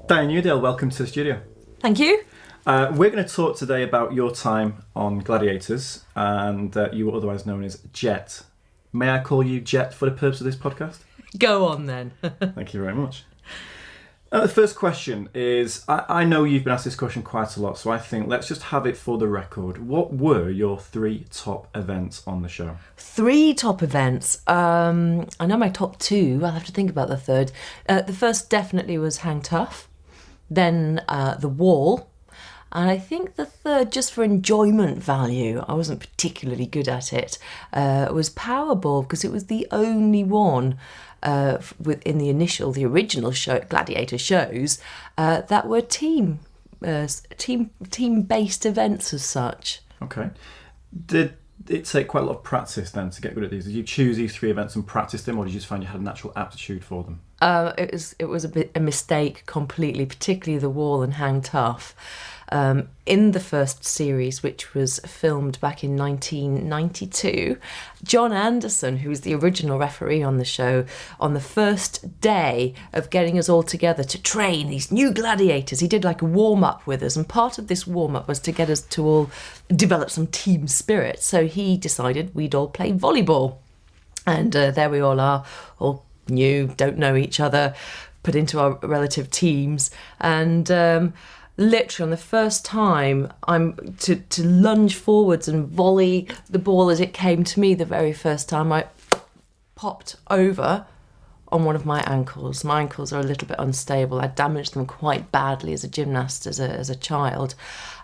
Diane Youdale, welcome to the studio. Thank you. We're going to talk today about your time on Gladiators, and you were otherwise known as Jet. May I call you Jet for the purpose of this podcast? Go on then. Thank you very much. The first question is, I know you've been asked this question quite a lot, so I think let's just have it for the record. What were your 3 top events on the show? 3 top events. I know my top 2. I'll have to think about the third. The first definitely was Hang Tough. Then The Wall. And I think the third, just for enjoyment value, I wasn't particularly good at it, was Powerball, because it was the only one in the original show, Gladiator shows, that were team-based events as such. Okay. Did it take quite a lot of practice then to get good at these? Did you choose these 3 events and practice them, or did you just find you had a natural aptitude for them? It was a mistake completely, particularly The Wall and Hang Tough. In the first series, which was filmed back in 1992, John Anderson, who was the original referee on the show, on the first day of getting us all together to train these new gladiators, he did like a warm-up with us, and part of this warm-up was to get us to all develop some team spirit. So he decided we'd all play volleyball. And there we all are, all new, don't know each other, put into our relative teams, and literally on the first time I'm to lunge forwards and volley the ball as it came to me, the very first time I popped over on one of my ankles. My ankles are a little bit unstable. I damaged them quite badly as a gymnast as a child,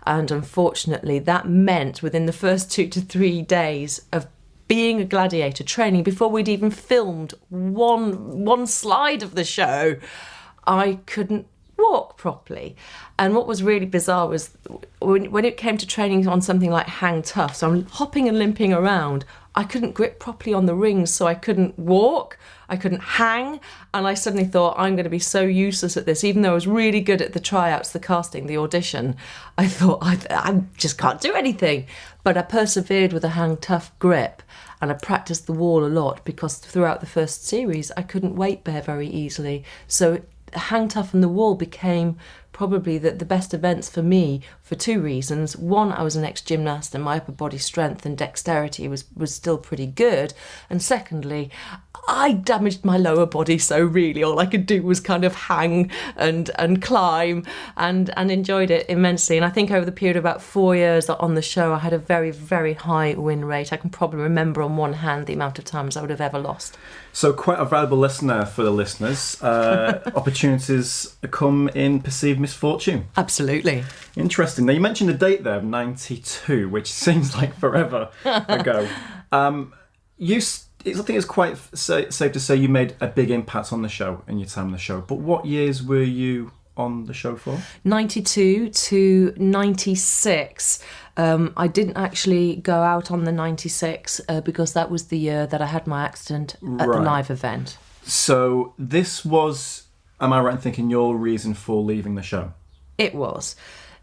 and unfortunately that meant within the first 2 to 3 days of being a gladiator training, before we'd even filmed one slide of the show, I couldn't walk properly. And what was really bizarre was when it came to training on something like Hang Tough, so I'm hopping and limping around, I couldn't grip properly on the rings, so I couldn't walk, I couldn't hang, and I suddenly thought, I'm going to be so useless at this. Even though I was really good at the tryouts, the casting, the audition, I thought, I just can't do anything. But I persevered with a Hang Tough grip, and I practiced The Wall a lot, because throughout the first series I couldn't weight bear very easily. So Hang Tough and The Wall became probably the best events for me for 2 reasons. One, I was an ex-gymnast and my upper body strength and dexterity was still pretty good. And secondly, I damaged my lower body, so really all I could do was kind of hang and climb and enjoyed it immensely. And I think over the period of about 4 years on the show, I had a very, very high win rate. I can probably remember on one hand the amount of times I would have ever lost. So quite a valuable listener for the listeners. Opportunities come in perceived misfortune. Absolutely. Interesting. Now you mentioned the date there of 92, which seems like forever ago. I think it's quite safe to say you made a big impact on the show in your time on the show. But what years were you on the show for? 92 to 96. I didn't actually go out on the 96 because that was the year that I had my accident at the live event. So this was, am I right in thinking, your reason for leaving the show? It was.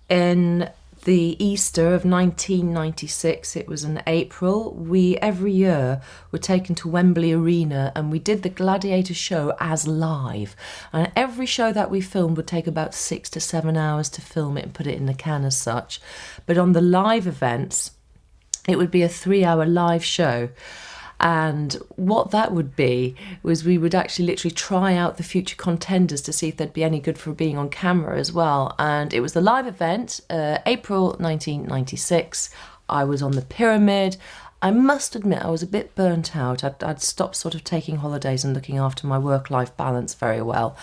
In the Easter of 1996, it was in April, we every year were taken to Wembley Arena and we did the Gladiator show as live. And every show that we filmed would take about 6 to 7 hours to film it and put it in the can as such. But on the live events, it would be a 3-hour live show. And what that would be was we would actually literally try out the future contenders to see if they'd be any good for being on camera as well. And it was the live event, April 1996. I was on the pyramid. I must admit I was a bit burnt out. I'd stopped sort of taking holidays and looking after my work-life balance very well.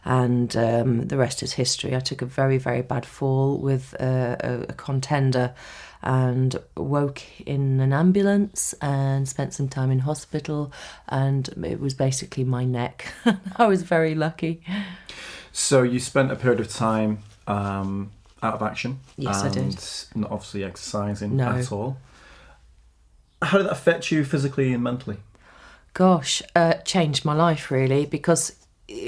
And the rest is history. I took a very, very bad fall with a contender and woke in an ambulance and spent some time in hospital, and it was basically my neck. I was very lucky. So you spent a period of time out of action. Yes, and I did. Not obviously exercising at all. How did that affect you physically and mentally? Gosh, changed my life really, because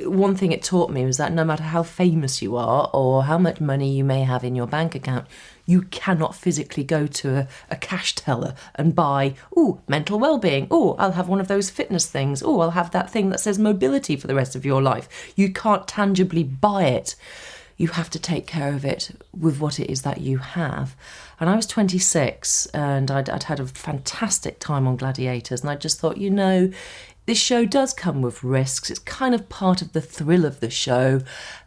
one thing it taught me was that no matter how famous you are or how much money you may have in your bank account, You cannot physically go to a cash teller and buy, mental well-being. I'll have one of those fitness things. I'll have that thing that says mobility for the rest of your life. You can't tangibly buy it. You have to take care of it with what it is that you have. And I was 26 and I'd had a fantastic time on Gladiators, and I just thought, this show does come with risks. It's kind of part of the thrill of the show,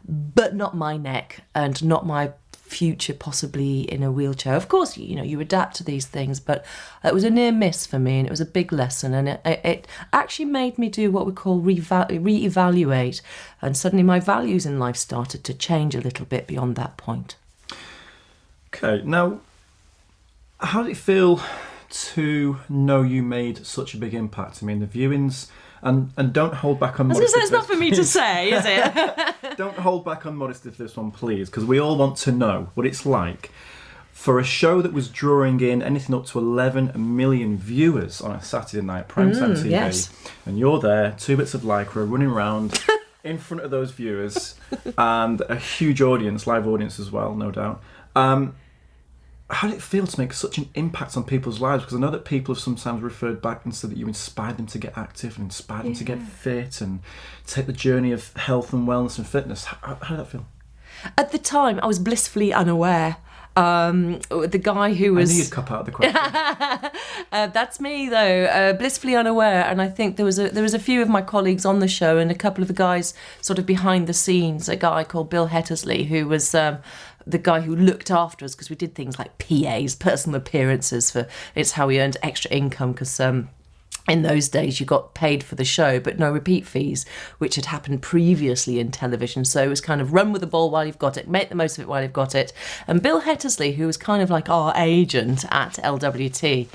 but not my neck and not my future possibly in a wheelchair. Of course, you adapt to these things, but it was a near miss for me, and it was a big lesson, and it actually made me do what we call re-evaluate, and suddenly my values in life started to change a little bit beyond that point. Okay, now, how did it feel to know you made such a big impact? I mean, the viewings, and don't hold back on modesty. It's not for me to say, is it? Don't hold back on modesty for this one, please, because we all want to know what it's like for a show that was drawing in anything up to 11 million viewers on a Saturday night, primetime TV, yes. And you're there, 2 bits of lycra, running around in front of those viewers, and a huge audience, live audience as well, no doubt. How did it feel to make such an impact on people's lives? Because I know that people have sometimes referred back and said that you inspired them to get active and inspired them to get fit and take the journey of health and wellness and fitness. How did that feel? At the time, I was blissfully unaware. The guy who was... I knew you'd cop out of the question. That's me, though, blissfully unaware. And I think there was a few of my colleagues on the show and a couple of the guys sort of behind the scenes. A guy called Bill Hettersley, who was... the guy who looked after us, because we did things like PAs, personal appearances, it's how we earned extra income, because in those days you got paid for the show but no repeat fees, which had happened previously in television. So it was kind of run with the ball while you've got it, make the most of it while you've got it. And Bill Hettersley, who was kind of like our agent at LWT,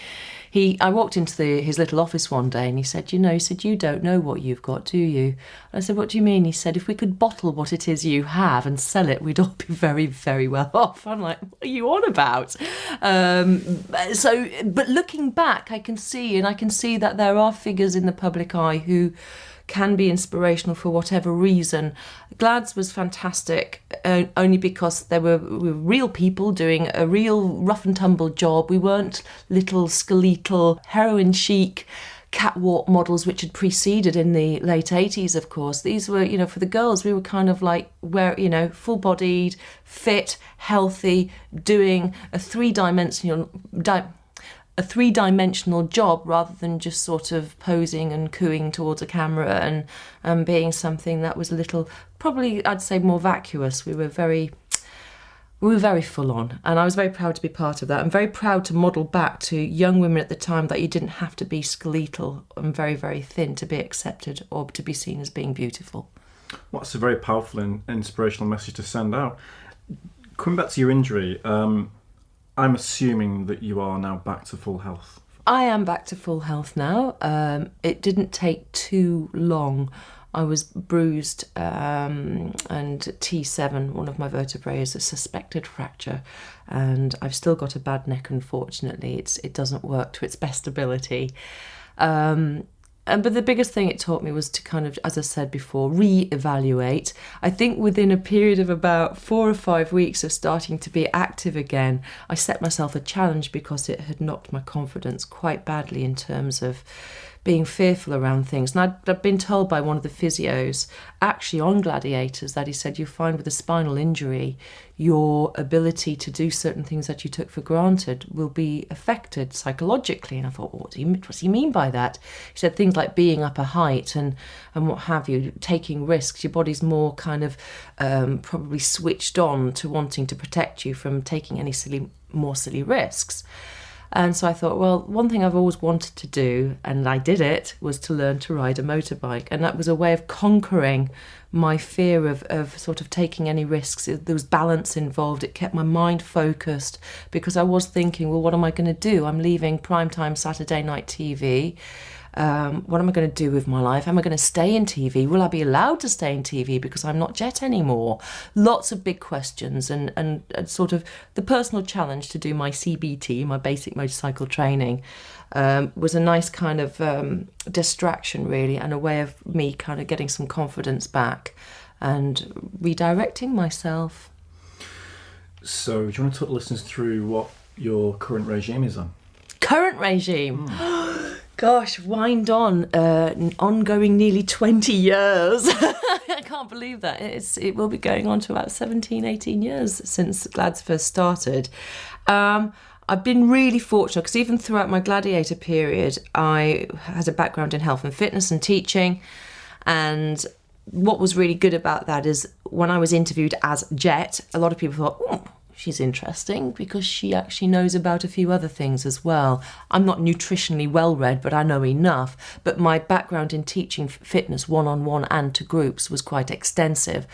I walked into his little office one day and he said, you don't know what you've got, do you? I said, what do you mean? He said, if we could bottle what it is you have and sell it, we'd all be very, very well off. I'm like, what are you on about? But looking back, I can see that there are figures in the public eye who can be inspirational for whatever reason. Glad's was fantastic, only because we were real people doing a real rough and tumble job. We weren't little skeletal, heroin chic catwalk models which had preceded in the late 80s, of course. These were, for the girls, we were kind of like, full-bodied, fit, healthy, doing a three-dimensional job rather than just sort of posing and cooing towards a camera and being something that was a little, probably I'd say more vacuous. We were very full on, and I was very proud to be part of that. I'm very proud to model back to young women at the time that you didn't have to be skeletal and very, very thin to be accepted or to be seen as being beautiful. Well, that's a very powerful and inspirational message to send out. Coming back to your injury, I'm assuming that you are now back to full health. I am back to full health now. It didn't take too long. I was bruised and T7, one of my vertebrae, is a suspected fracture, and I've still got a bad neck, unfortunately. It doesn't work to its best ability. But the biggest thing it taught me was to kind of, as I said before, re-evaluate. I think within a period of about 4 or 5 weeks of starting to be active again, I set myself a challenge because it had knocked my confidence quite badly in terms of being fearful around things. And I'd been told by one of the physios, actually on Gladiators, that he said, you find with a spinal injury, your ability to do certain things that you took for granted will be affected psychologically. And I thought, what does he mean by that? He said things like being up a height and what have you, taking risks. Your body's more kind of probably switched on to wanting to protect you from taking any more silly risks. And so I thought, well, one thing I've always wanted to do, and I did it, was to learn to ride a motorbike. And that was a way of conquering my fear of sort of taking any risks. There was balance involved. It kept my mind focused because I was thinking, well, what am I going to do? I'm leaving primetime Saturday night TV. What am I going to do with my life? Am I going to stay in TV? Will I be allowed to stay in TV because I'm not Jet anymore? Lots of big questions and sort of the personal challenge to do my CBT, my basic motorcycle training, was a nice kind of distraction really, and a way of me kind of getting some confidence back and redirecting myself. So, do you want to talk the listeners through what your current regime is on? Current regime? Gosh, wind on. Ongoing nearly 20 years. I can't believe that. It will be going on to about 17, 18 years since GLADS first started. I've been really fortunate because even throughout my Gladiator period, I had a background in health and fitness and teaching. And what was really good about that is when I was interviewed as Jet, a lot of people thought, oh, she's interesting because she actually knows about a few other things as well. I'm not nutritionally well-read, but I know enough. But my background in teaching fitness one-on-one and to groups was quite extensive.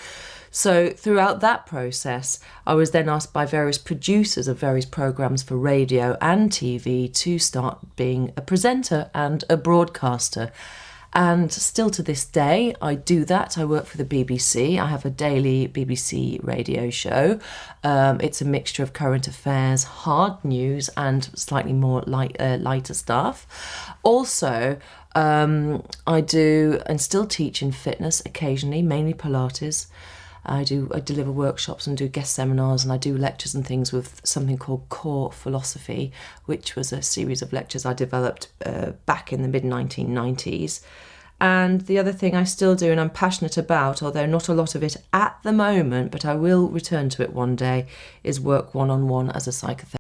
So throughout that process, I was then asked by various producers of various programmes for radio and TV to start being a presenter and a broadcaster. And still to this day, I do that. I work for the BBC. I have a daily BBC radio show. It's a mixture of current affairs, hard news, and slightly more lighter stuff. Also, I do and still teach in fitness occasionally, mainly Pilates. I deliver workshops and do guest seminars, and I do lectures and things with something called Core Philosophy, which was a series of lectures I developed back in the mid-1990s. And the other thing I still do and I'm passionate about, although not a lot of it at the moment, but I will return to it one day, is work one-on-one as a psychotherapist.